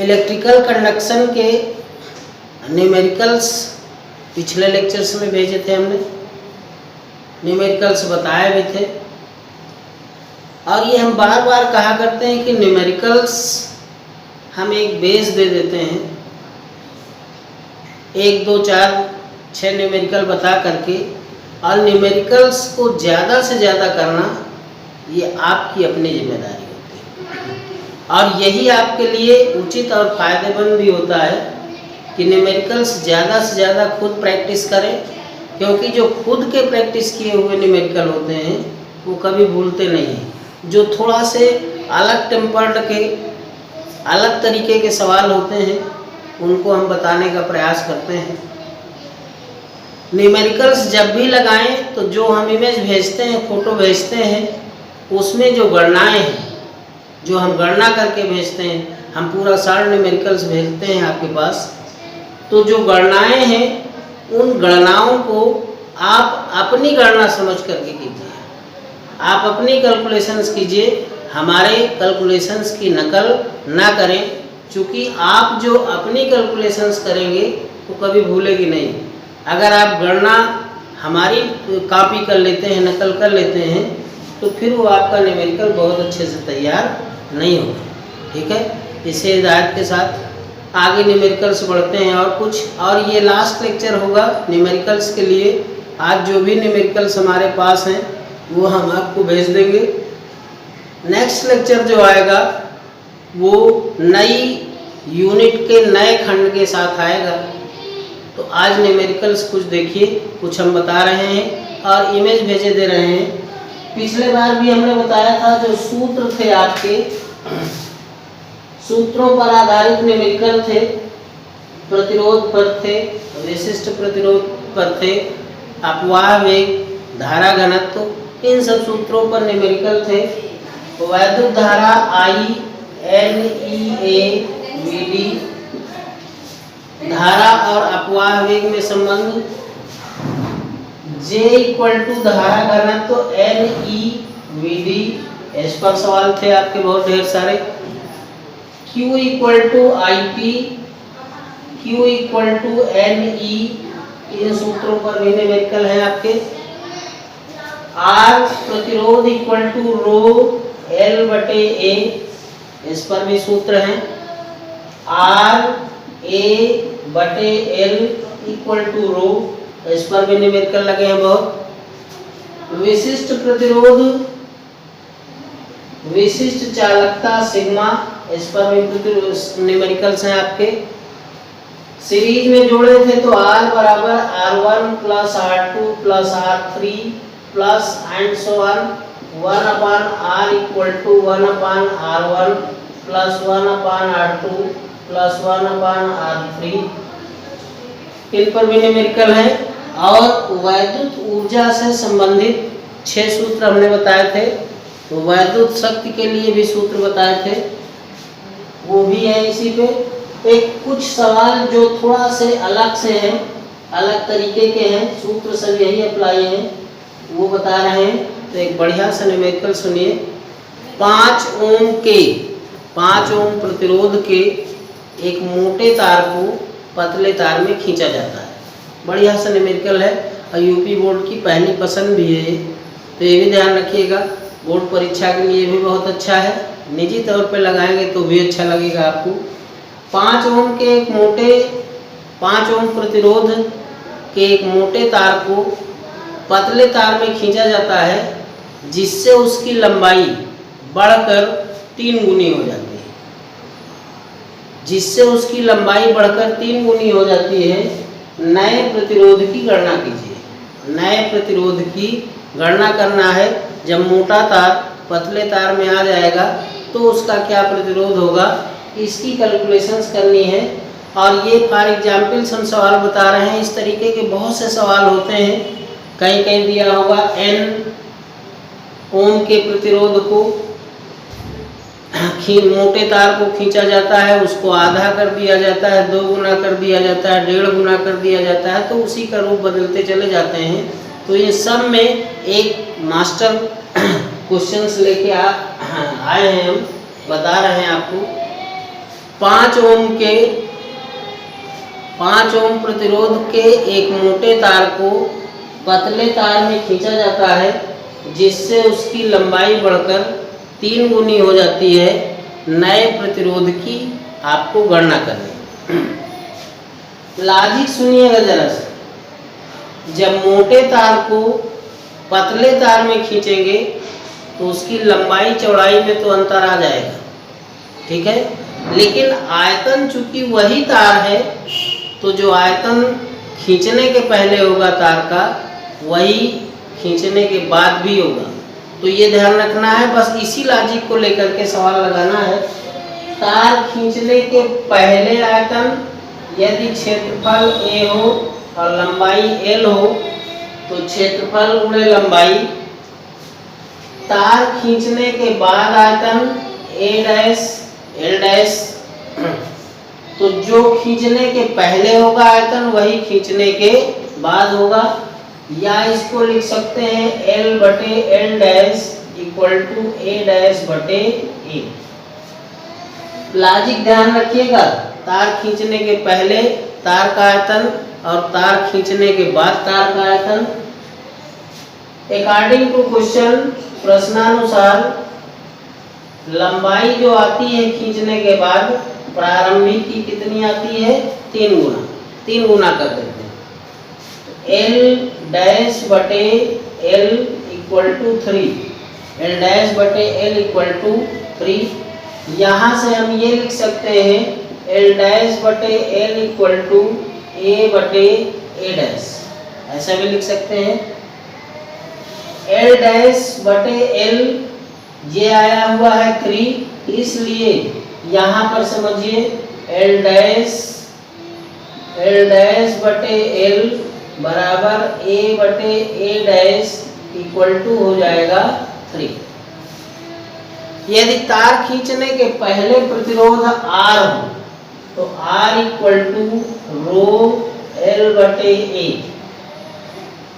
Electrical conduction के numericals पिछले lectures में भेजे थे हमने, न्यूमेरिकल्स बताए भी थे। और ये हम बार बार कहा करते हैं कि न्यूमेरिकल्स हम एक बेस दे देते हैं, 1 2 4 6 न्यूमेरिकल बता करके, और न्यूमेरिकल्स को ज़्यादा से ज़्यादा करना ये आपकी अपनी जिम्मेदारी होती है। और यही आपके लिए उचित और फ़ायदेमंद भी होता है कि न्यूमेरिकल्स ज़्यादा से ज़्यादा खुद प्रैक्टिस करें, क्योंकि जो खुद के प्रैक्टिस किए हुए न्यूमेरिकल होते हैं वो कभी भूलते नहीं हैं। जो थोड़ा से अलग टेम्पर्ड के, अलग तरीके के सवाल होते हैं उनको हम बताने का प्रयास करते हैं। न्यूमेरिकल्स जब भी लगाएं तो जो हम इमेज भेजते हैं, फ़ोटो भेजते हैं, उसमें जो गणनाएं हैं, जो हम गणना करके भेजते हैं, हम पूरा सारा न्यूमेरिकल्स भेजते हैं आपके पास, तो जो गणनाएं हैं उन गणनाओं को आप अपनी गणना समझ करके कीजिए, आप अपनी कैलकुलेशंस कीजिए, हमारे कैलकुलेशंस की नकल ना करें, क्योंकि आप जो अपनी कैलकुलेशंस करेंगे वो कभी भूलेगी नहीं। अगर आप गणना हमारी कॉपी कर लेते हैं, नकल कर लेते हैं, तो फिर वो आपका न्यूमेरिकल बहुत अच्छे से तैयार नहीं होगा। ठीक है, इसे हिदायत के साथ आगे न्यूमेरिकल्स बढ़ते हैं और कुछ, और ये लास्ट लेक्चर होगा न्यूमेरिकल्स के लिए। आज जो भी न्यूमेरिकल्स हमारे पास हैं वो हम आपको भेज देंगे। नेक्स्ट लेक्चर जो आएगा वो नई यूनिट के नए खंड के साथ आएगा। तो आज न्यूमेरिकल्स कुछ देखिए, कुछ हम बता रहे हैं और इमेज भेजे दे रहे हैं। पिछले बार भी हमने बताया था जो सूत्र थे आपके, सूत्रों पर आधारित न्यूमेरिकल थे, प्रतिरोध पर थे, विशिष्ट प्रतिरोध पर थे, अपवाह वेग, धारा घनत्व, इन सब सूत्रों पर न्यूमेरिकल थे। वैद्युत धारा I NEA VD, धारा और अपवाह वेग में संबंध, J = धारा घनत्व NEVD, इस पर सवाल थे आपके बहुत ढेर सारे। Q = IP, Q = NE, इन सूत्रों पर भी न्यूमेरिकल है आपके। R प्रतिरोध = ρ L/A, इस पर भी सूत्र हैं। RA/L = ρ, इस पर भी न्यूमेरिकल लगे हैं बहुत। विशिष्ट प्रतिरोध, विशिष्ट चालकता सिग्मा, इस पर भी न्यूमेरिकल्स हैं आपके। सीरीज में जोड़े थे तो R = R1 + R2 + R3 plus and so on, 1/R = 1/R1 plus 1/R2 plus 1/R3, इन पर भी न्यूमेरिकल है। और वैद्युत ऊर्जा से संबंधित 6 सूत्र हमने बताए थे, तो वैद्युत शक्ति के लिए भी सूत्र बताए थे, वो भी है इसी पे। एक कुछ सवाल जो थोड़ा से अलग से हैं, अलग तरीके के हैं, सूत्र सब यही अप्लाई हैं, वो बता रहे हैं। तो एक बढ़िया सा न्यूमेरिकल सुनिए। 5 ओम प्रतिरोध के एक मोटे तार को पतले तार में खींचा जाता है। बढ़िया सा न्यूमेरिकल है और यूपी बोर्ड की पहली पसंद भी है, तो ये भी ध्यान रखिएगा। बोर्ड परीक्षा के लिए भी बहुत अच्छा है, निजी तौर पे लगाएंगे तो भी अच्छा लगेगा आपको। 5 ओम के एक मोटे 5 ओम प्रतिरोध के एक मोटे तार को पतले तार में खींचा जाता है, जिससे उसकी लंबाई बढ़कर 3 गुनी हो जाती है। जिससे उसकी लंबाई बढ़कर 3 गुनी हो जाती है। नए प्रतिरोध की गणना कीजिए। नए प्रतिरोध की गणना करना है। जब मोटा तार पतले तार में आ जाएगा तो उसका क्या प्रतिरोध होगा, इसकी कैलकुलेशंस करनी है। और ये फॉर एग्जाम्पल्स हम सवाल बता रहे हैं। इस तरीके के बहुत से सवाल होते हैं, कहीं कहीं दिया होगा N ओम के प्रतिरोध को मोटे तार को खींचा जाता है, उसको आधा कर दिया जाता है, 2 गुना कर दिया जाता है, 1.5 गुना कर दिया जाता है, तो उसी का रूप बदलते चले जाते हैं। तो ये सब में एक मास्टर क्वेश्चंस लेके आए हैं, हम बता रहे हैं आपको। 5 ओम प्रतिरोध के एक मोटे तार को पतले तार में खींचा जाता है, जिससे उसकी लंबाई बढ़कर 3 गुनी हो जाती है। नए प्रतिरोध की आपको गणना करनी। लॉजिक सुनिएगा जरा सा। जब मोटे तार को पतले तार में खींचेंगे तो उसकी लंबाई चौड़ाई में तो अंतर आ जाएगा, ठीक है, लेकिन आयतन चूंकि वही तार है तो जो आयतन खींचने के पहले होगा तार का, वही खींचने के बाद भी होगा। तो ये ध्यान रखना है, बस इसी लॉजिक को लेकर के सवाल लगाना है। तार खींचने के पहले आयतन यदि क्षेत्रफल a हो और लंबाई l हो तो क्षेत्रफल गुणे लंबाई। तार खींचने के बाद आयतन a डैश l डैश, तो जो खींचने के पहले होगा आयतन वही खींचने के बाद होगा। या इसको लिख सकते हैं l बटे l dash equal to a dash बटे a। लॉजिक ध्यान रखिएगा, तार खींचने के पहले तार का आयतन और तार खींचने के बाद तार का आयतन। अकॉर्डिंग टू क्वेश्चन, प्रश्नानुसार लंबाई जो आती है खींचने के बाद प्रारंभिक की कितनी आती है? 3 गुना। 3 गुना कर देते हैं। L डैश बटे L equal to 3, L dash बटे L इक्वल टू 3। यहाँ से हम ये लिख सकते हैं L डैश बटे L इक्वल टू A बटे A डैश, ऐसा भी लिख सकते हैं। L डैश बटे L ये आया हुआ है 3, इसलिए यहाँ पर समझिए L डैश बटे L बराबर A बटे A डैश इक्वल टू हो जाएगा 3। यदि तार खींचने के पहले प्रतिरोध R हो तो R equal to rho L बटे A।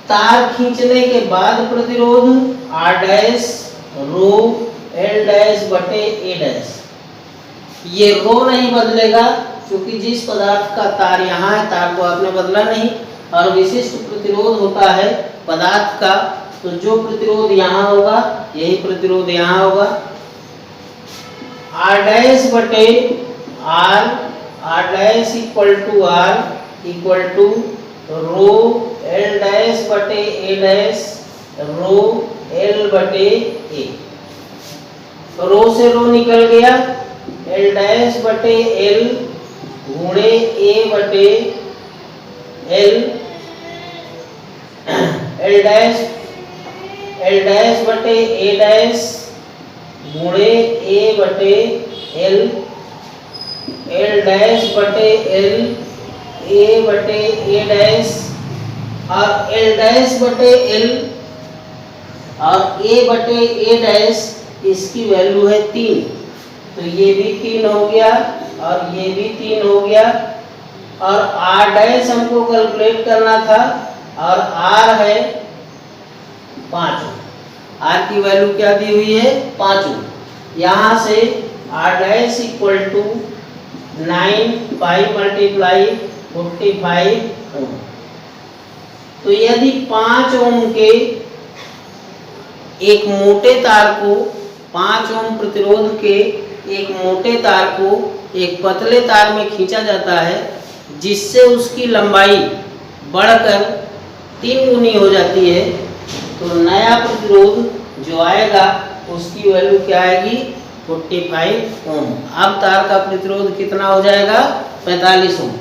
तार खींचने के बाद प्रतिरोध R dash rho L dash बटे A डैश। ये रो नहीं बदलेगा क्योंकि जिस पदार्थ का तार यहाँ है, तार को आपने बदला नहीं, और विशिष्ट प्रतिरोध होता है पदार्थ का, तो जो प्रतिरोध यहाँ होगा यही प्रतिरोध यहाँ होगा। R डैश बटे R dash equal to R equal to rho L dash बटे A डैश रो L बटे A। रो से रो निकल गया, L डैश बटे L गुणे A बटे L, L डैश बटे A डैश गुणे A बटे L, L डैश बटे L A बटे A डैश, और L डैश बटे L और A बटे A डैश इसकी वैल्यू है 3, तो ये भी 3 हो गया और ये भी 3 हो गया। और R डैश हमको कैलकुलेट करना था और R है 5। R की वैल्यू क्या दी हुई है? 5। यहाँ से R dash equal to 9 5 multiply 45 ohm. तो यदि 5 ओम के एक मोटे तार को, 5 ओम प्रतिरोध के एक मोटे तार को एक पतले तार में खींचा जाता है, जिससे उसकी लंबाई बढ़कर 3 गुनी हो जाती है, तो नया प्रतिरोध जो आएगा उसकी वैल्यू क्या आएगी? 45 ओम। अब तार का प्रतिरोध कितना हो जाएगा? 45 ओम।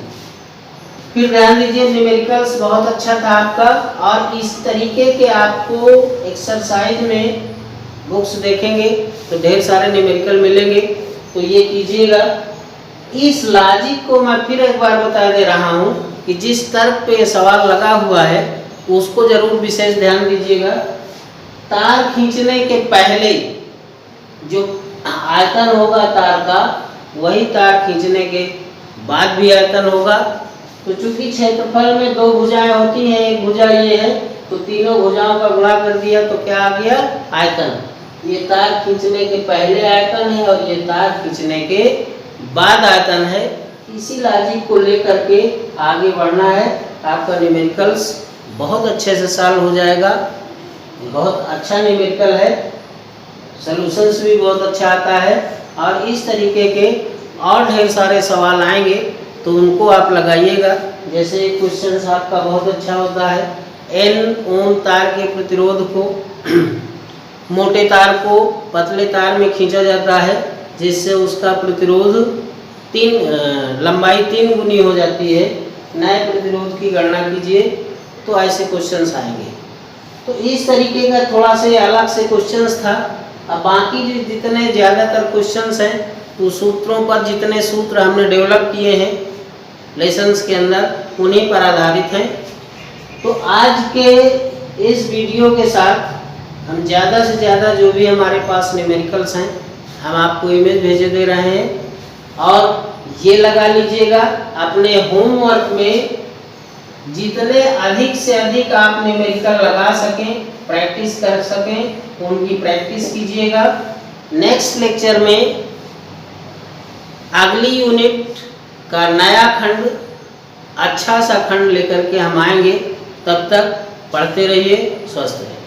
फिर ध्यान दीजिए, न्यूमेरिकल्स बहुत अच्छा था आपका, और इस तरीके के आपको एक्सरसाइज में बुक्स देखेंगे तो ढेर सारे न्यूमेरिकल मिलेंगे, तो ये कीजिएगा। इस लॉजिक को मैं फिर एक बार बता दे रहा हूँ कि जिस तर्क पे सवाल लगा हुआ है उसको जरूर विशेष ध्यान दीजिएगा। तार खींचने के पहले जो आयतन होगा तार का, वही तार खींचने के बाद भी आयतन होगा। तो चूंकि क्षेत्रफल में 2 भुजाएं होती हैं, एक भुजा ये है, तो तीनों भुजाओं का गुणा कर दिया तो क्या आ गया? आयतन। ये तार खींचने के पहले आयतन है और ये तार खींचने के बाद आयतन है। इसी लॉजिक को लेकर के आगे बढ़ना है। आपका न्यूमेरिकल्स बहुत अच्छे से सॉल्व हो जाएगा। बहुत अच्छा न्यूमेरिकल है, सॉल्यूशंस भी बहुत अच्छा आता है। और इस तरीके के और ढेर सारे सवाल आएंगे तो उनको आप लगाइएगा। जैसे क्वेश्चन आपका बहुत अच्छा होता है, एन ओम तार के प्रतिरोध को मोटे तार को पतले तार में खींचा जाता है, जिससे उसका प्रतिरोध लंबाई 3 गुनी हो जाती है। नए प्रतिरोध की गणना कीजिए। तो ऐसे क्वेश्चंस आएंगे। तो इस तरीके का थोड़ा से अलग से क्वेश्चंस था। अब बाकी जो जितने ज़्यादातर क्वेश्चंस हैं वो सूत्रों पर, जितने सूत्र हमने डेवलप किए हैं लेसन्स के अंदर, उन्हीं पर आधारित हैं। तो आज के इस वीडियो के साथ हम ज़्यादा से ज़्यादा जो भी हमारे पास न्यूमेरिकल्स हैं हम आपको इमेज भेजे दे रहे हैं। और ये लगा लीजिएगा अपने होमवर्क में, जितने अधिक से अधिक आप न्यूमेरिकल लगा सकें, प्रैक्टिस कर सकें, उनकी प्रैक्टिस कीजिएगा। नेक्स्ट लेक्चर में अगली यूनिट का नया खंड, अच्छा सा खंड लेकर के हम आएंगे। तब तक पढ़ते रहिए, स्वस्थ रहिए।